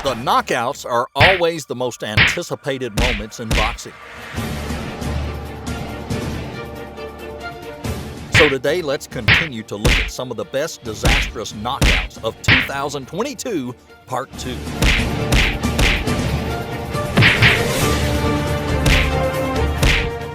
The knockouts are always the most anticipated moments in boxing. So today, let's continue to look at some of the best disastrous knockouts of 2022, Part 2.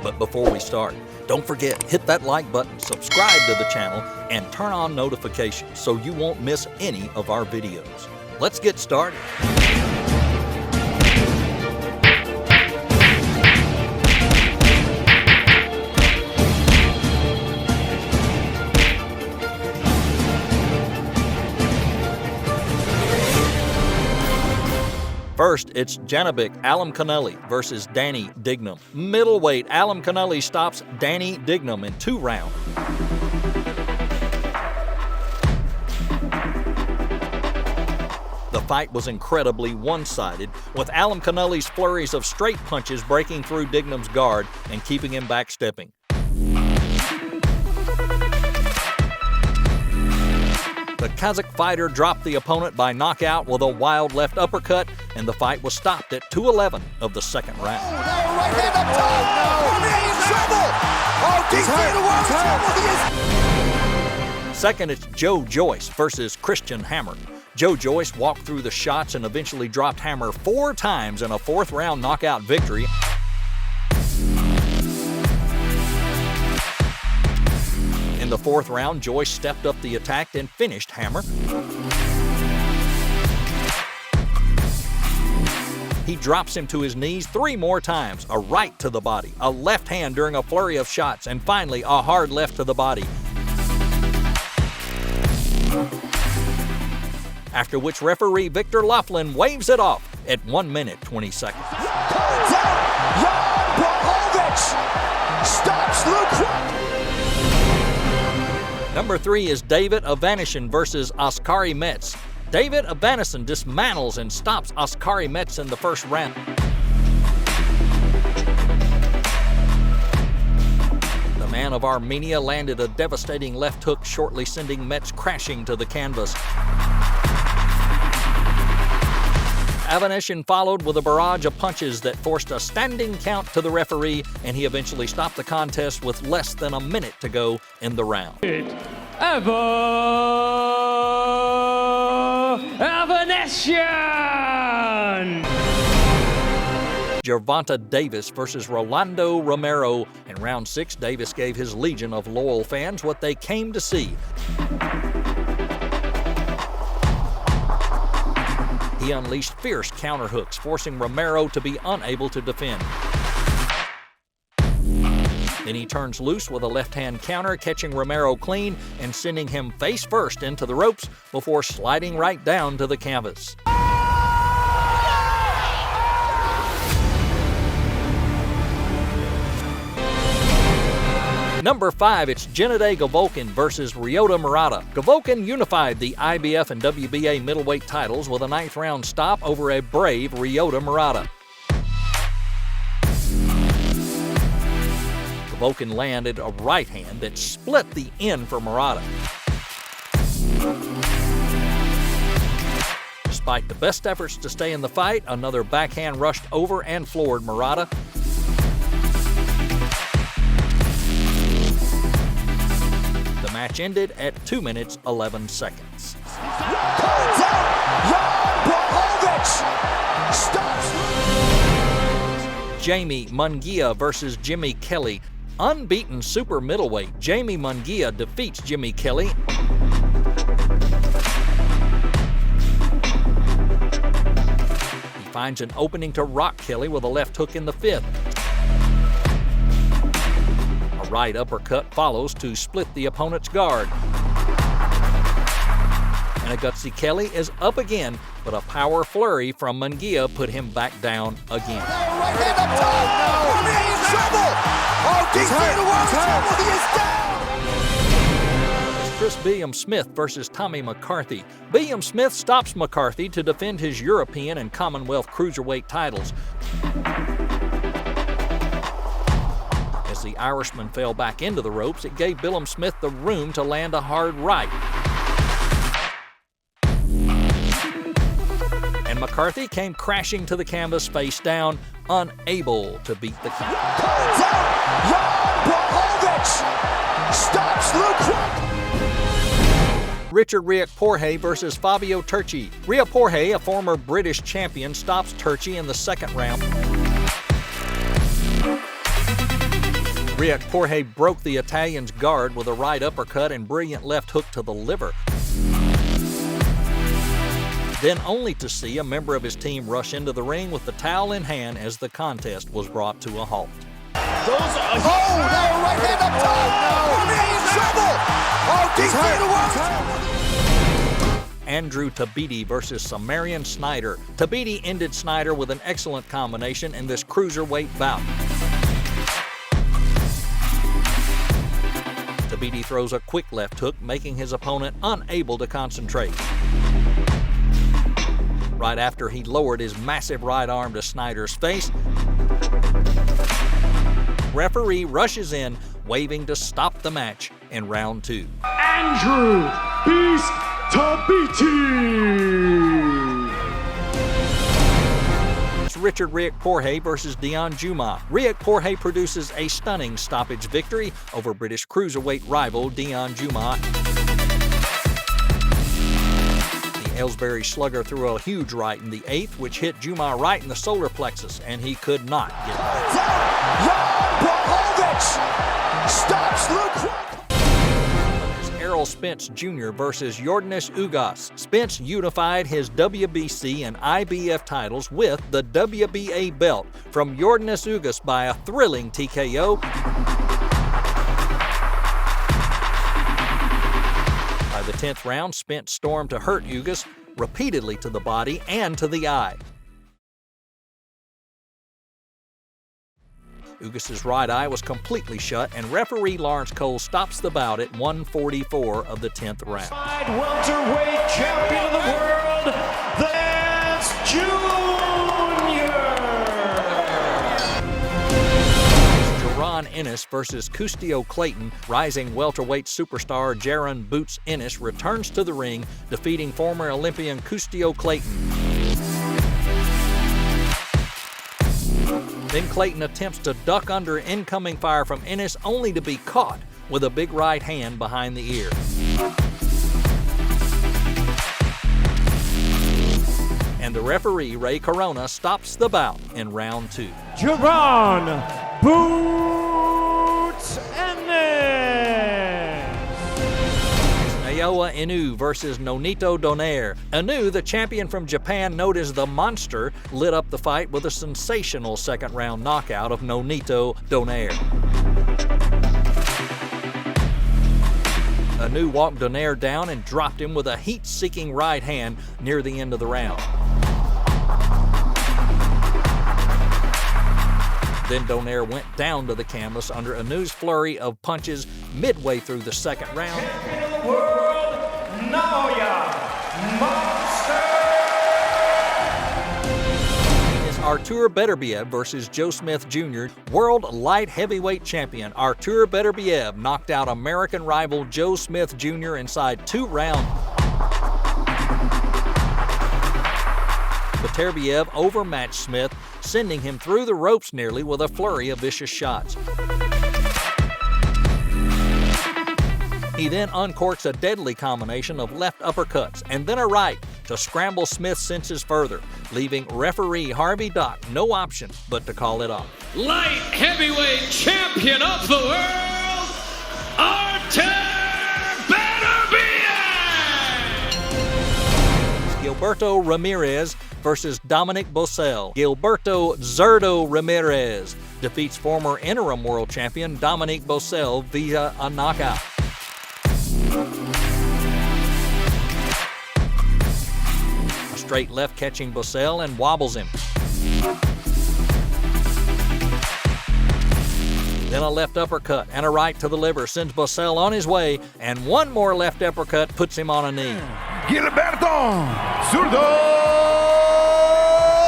But before we start, don't forget, hit that like button, subscribe to the channel, and turn on notifications so you won't miss any of our videos. Let's get started. First, it's Zhanibek Alimkhanuly versus Danny Dignum. Middleweight Alimkhanuly stops Danny Dignum in 2 rounds. The fight was incredibly one-sided, with Alimkhanuly's flurries of straight punches breaking through Dignum's guard and keeping him backstepping. The Kazakh fighter dropped the opponent by knockout with a wild left uppercut, and the fight was stopped at 2:11 of the second round. Oh, no, right hand up top! Ortiz in trouble! Second, it's Joyce versus Christian Hammer. Joyce walked through the shots and eventually dropped Hammer 4 times in a 4th round knockout victory. In the 4th round, Joyce stepped up the attack and finished Hammer. He drops him to his knees 3 more times, a right to the body, a left hand during a flurry of shots, and finally a hard left to the body. After which referee Victor Laughlin waves it off at 1 minute 20 seconds. Stops Luke. Number 3 is David Avanesyan versus Askari Metz. David Avanesyan dismantles and stops Askari Metz in the 1st round. The man of Armenia landed a devastating left hook, shortly sending Metz crashing to the canvas. Avanesyan followed with a barrage of punches that forced a standing count to the referee, and he eventually stopped the contest with less than a minute to go in the round. Avanesyan! Gervonta Davis versus Rolando Romero. In round 6, Davis gave his legion of loyal fans what they came to see. He unleashed fierce counterhooks, forcing Romero to be unable to defend. Then he turns loose with a left-hand counter, catching Romero clean and sending him face first into the ropes before sliding right down to the canvas. Number 5, it's Gennady Golovkin versus Ryota Murata. Golovkin unified the IBF and WBA middleweight titles with a 9th round stop over a brave Ryota Murata. Golovkin landed a right hand that split the end for Murata. Despite the best efforts to stay in the fight, another backhand rushed over and floored Murata. The match ended at 2 minutes 11 seconds. Jamie Munguia versus Jimmy Kelly. Unbeaten super middleweight Jamie Munguia defeats Jimmy Kelly. He finds an opening to rock Kelly with a left hook in the 5th. A right uppercut follows to split the opponent's guard. And a gutsy Kelly is up again, but a power flurry from Munguia put him back down again. Right hand up top! Oh, he's in trouble! He's hurt! He is down! Chris Billiam Smith versus Tommy McCarthy. Billiam Smith stops McCarthy to defend his European and Commonwealth cruiserweight titles. As the Irishman fell back into the ropes, it gave Billiam Smith the room to land a hard right. And McCarthy came crashing to the canvas face down, unable to beat the count. Calls out Jan stops Luke. Richard Riek Porhe versus Fabio Turchi. Riek Porhe, a former British champion, stops Turchi in the second round. Riek Porhe broke the Italian's guard with a right uppercut and brilliant left hook to the liver. Then only to see a member of his team rush into the ring with the towel in hand as the contest was brought to a halt. Now right hand up top. In trouble. Andrew Tabiti versus Sumerian Snyder. Tabiti ended Snyder with an excellent combination in this cruiserweight bout. Tabiti throws a quick left hook, making his opponent unable to concentrate. Right after he lowered his massive right arm to Snyder's face, referee rushes in, waving to stop the match in round 2. Andrew Beast Tabiti! It's Richard Riek Porhe versus Dion Juma. Riek Porhe produces a stunning stoppage victory over British cruiserweight rival Dion Juma. The Aylesbury slugger threw a huge right in the 8th, which hit Juma right in the solar plexus, and he could not get back. Stops Luke. Errol Spence Jr. versus Yordenis Ugas. Spence unified his WBC and IBF titles with the WBA belt from Yordenis Ugas by a thrilling TKO. By the 10th round, Spence stormed to hurt Ugas repeatedly to the body and to the eye. Ugas's right eye was completely shut, and referee Lawrence Cole stops the bout at 1:44 of the 10th round. Welterweight champion of the world, that's Junior! Jaron Ennis versus Custio Clayton. Rising welterweight superstar Jaron Boots Ennis returns to the ring, defeating former Olympian Custio Clayton. Then Clayton attempts to duck under incoming fire from Ennis, only to be caught with a big right hand behind the ear. And the referee, Ray Corona, stops the bout in round 2. Jaron Boots Ennis! Naoya Inoue versus Nonito Donaire. Inoue, the champion from Japan known as the Monster, lit up the fight with a sensational second-round knockout of Nonito Donaire. Inoue walked Donaire down and dropped him with a heat-seeking right hand near the end of the round. Then Donaire went down to the canvas under Inoue's flurry of punches midway through the second round. Champion of the world, Naoya Monster! Is Artur Beterbiev versus Joe Smith Jr. World light heavyweight champion Artur Beterbiev knocked out American rival Joe Smith Jr. inside 2 rounds. Beterbiev overmatched Smith, sending him through the ropes nearly with a flurry of vicious shots. He then uncorks a deadly combination of left uppercuts and then a right to scramble Smith's senses further, leaving referee Harvey Dock no option but to call it off. Light heavyweight champion of the world, Artur Beterbiev! Gilberto Ramirez versus Dominic Bocel. Gilberto Zerdo Ramirez defeats former interim world champion Dominic Bocel via a knockout. A straight left catching Bocel and wobbles him. Then a left uppercut and a right to the liver sends Bocel on his way, and one more left uppercut puts him on a knee. Gilberto Zurdo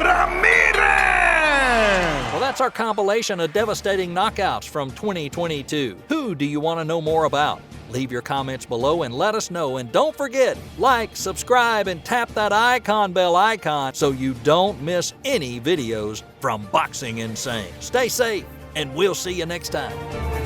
Ramirez! Well, that's our compilation of devastating knockouts from 2022. Who do you want to know more about? Leave your comments below and let us know. And don't forget, like, subscribe, and tap that icon bell icon so you don't miss any videos from Boxing Insane. Stay safe, and we'll see you next time.